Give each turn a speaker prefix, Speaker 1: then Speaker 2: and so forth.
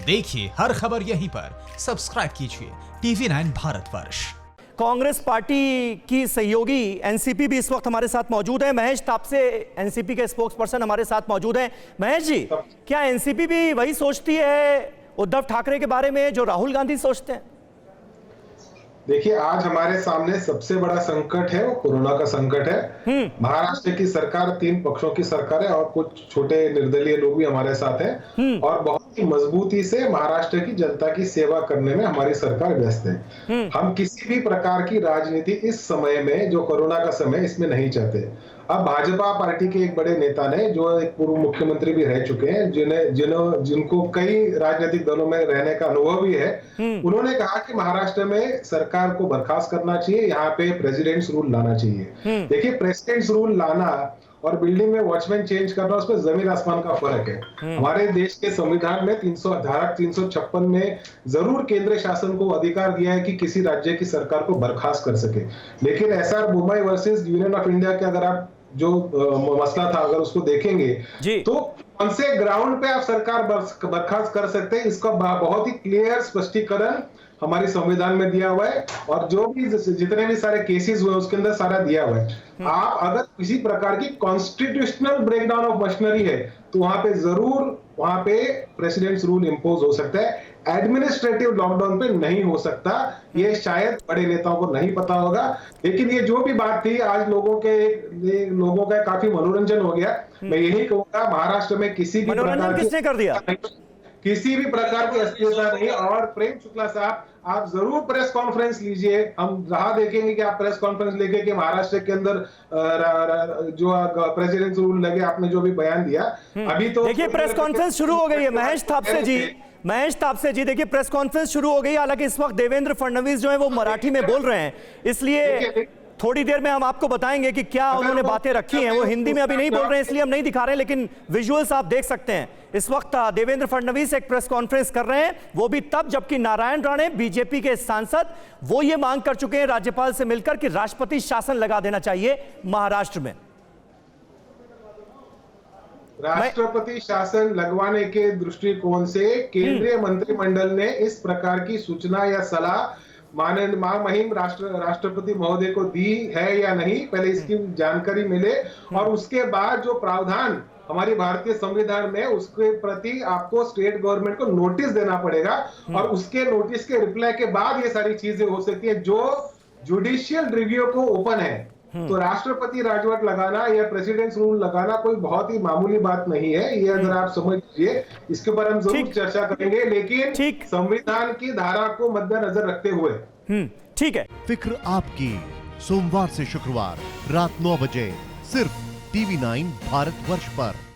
Speaker 1: देखिए हर खबर यहीं पर, सब्सक्राइब कीजिए TV9 भारतवर्ष।
Speaker 2: कांग्रेस पार्टी की सहयोगी एनसीपी भी इस वक्त हमारे साथ मौजूद है। महेश तापसे एनसीपी के स्पोक्स पर्सन हमारे साथ मौजूद हैं। महेश जी, क्या एनसीपी भी वही सोचती है उद्धव ठाकरे के बारे में जो राहुल गांधी सोचते हैं?
Speaker 3: देखिए, आज हमारे सामने सबसे बड़ा संकट है वो कोरोना का संकट है। महाराष्ट्र की सरकार 3 पक्षों की सरकार है और कुछ छोटे निर्दलीय लोग भी हमारे साथ हैं और बहुत ही मजबूती से महाराष्ट्र की जनता की सेवा करने में हमारी सरकार व्यस्त है। हम किसी भी प्रकार की राजनीति इस समय में, जो कोरोना का समय, इसमें नहीं चाहते। अब भाजपा पार्टी के एक बड़े नेता ने, जो एक पूर्व मुख्यमंत्री भी रह चुके हैं, जिनको कई राजनीतिक दलों में रहने का अनुभव भी है, उन्होंने कहा कि महाराष्ट्र में सरकार को बर्खास्त करना चाहिए, यहाँ पे प्रेसिडेंट्स रूल लाना चाहिए। देखिए, प्रेसिडेंट्स रूल लाना और बिल्डिंग में वॉचमैन चेंज करना, उसमें जमीन आसमान का फर्क है। हमारे देश के संविधान में धारा 356 में जरूर केंद्र शासन को अधिकार दिया है कि किसी राज्य की सरकार को बर्खास्त कर सके, लेकिन SR Bommai versus union of India के अगर आप जो मसला था, अगर उसको देखेंगे तो कौन से ग्राउंड पे आप सरकार बर्खास्त कर सकते हैं, इसका बहुत ही क्लियर स्पष्टीकरण हमारे संविधान में दिया हुआ है और जो भी जितने भी सारे केसेस हुए उसके अंदर सारा दिया हुआ है। आप अगर किसी प्रकार की कॉन्स्टिट्यूशनल ब्रेकडाउन ऑफ मशीनरी है तो वहां पे प्रेसिडेंट्स रूल इंपोज हो सकता है। एडमिनिस्ट्रेटिव लॉकडाउन पे नहीं हो सकता। ये शायद बड़े नेताओं को नहीं पता होगा, लेकिन ये जो भी बात थी, आज लोगों का काफी मनोरंजन हो गया। मैं यही कहूंगा, महाराष्ट्र में किसी भी प्रकार
Speaker 2: किसने कर दिया?
Speaker 3: किसी भी प्रकार की अस्थिरता नहीं। और प्रेम शुक्ला साहब, आप जरूर प्रेस कॉन्फ्रेंस लीजिए, हम राह देखेंगे कि आप प्रेस कॉन्फ्रेंस लेके कि महाराष्ट्र के अंदर जो प्रेसिडेंट रूल लगे, आपने जो भी बयान दिया। अभी तो
Speaker 2: देखिए प्रेस कॉन्फ्रेंस शुरू हो गई है। महेश तापसे जी देखिए प्रेस कॉन्फ्रेंस शुरू हो गई। हालांकि इस वक्त देवेंद्र फडणवीस जो है वो मराठी में बोल रहे हैं, इसलिए थोड़ी देर में हम आपको बताएंगे कि क्या उन्होंने बातें रखी हैं। वो हिंदी में अभी नहीं बोल रहे हैं, इसलिए हम नहीं दिखा रहे हैं, लेकिन विजुअल्स आप देख सकते हैं। इस वक्त देवेंद्र फडणवीस एक प्रेस कॉन्फ्रेंस कर रहे हैं, वो भी तब जबकि नारायण राणे बीजेपी के सांसद वो ये मांग कर चुके हैं राज्यपाल से मिलकर कि राष्ट्रपति शासन लगा देना चाहिए महाराष्ट्र में।
Speaker 3: राष्ट्रपति शासन लगवाने के दृष्टिकोण से केंद्रीय मंत्रिमंडल ने इस प्रकार की सूचना या सलाह महामहिम राष्ट्रपति महोदय को दी है या नहीं, पहले इसकी जानकारी मिले और उसके बाद जो प्रावधान हमारी भारतीय संविधान में, उसके प्रति आपको स्टेट गवर्नमेंट को नोटिस देना पड़ेगा और उसके नोटिस के रिप्लाई के बाद ये सारी चीजें हो सकती है। जो जुडिशियल रिव्यू को ओपन है, तो राष्ट्रपति राजवट लगाना या प्रेसिडेंट्स रूल लगाना कोई बहुत ही मामूली बात नहीं है। ये अगर आप समझ लीजिए, इसके ऊपर हम जरूर चर्चा करेंगे, लेकिन संविधान की धारा को मद्देनजर रखते हुए।
Speaker 2: ठीक है।
Speaker 4: फिक्र आपकी, सोमवार से शुक्रवार रात 9 बजे सिर्फ TV9 भारतवर्ष पर।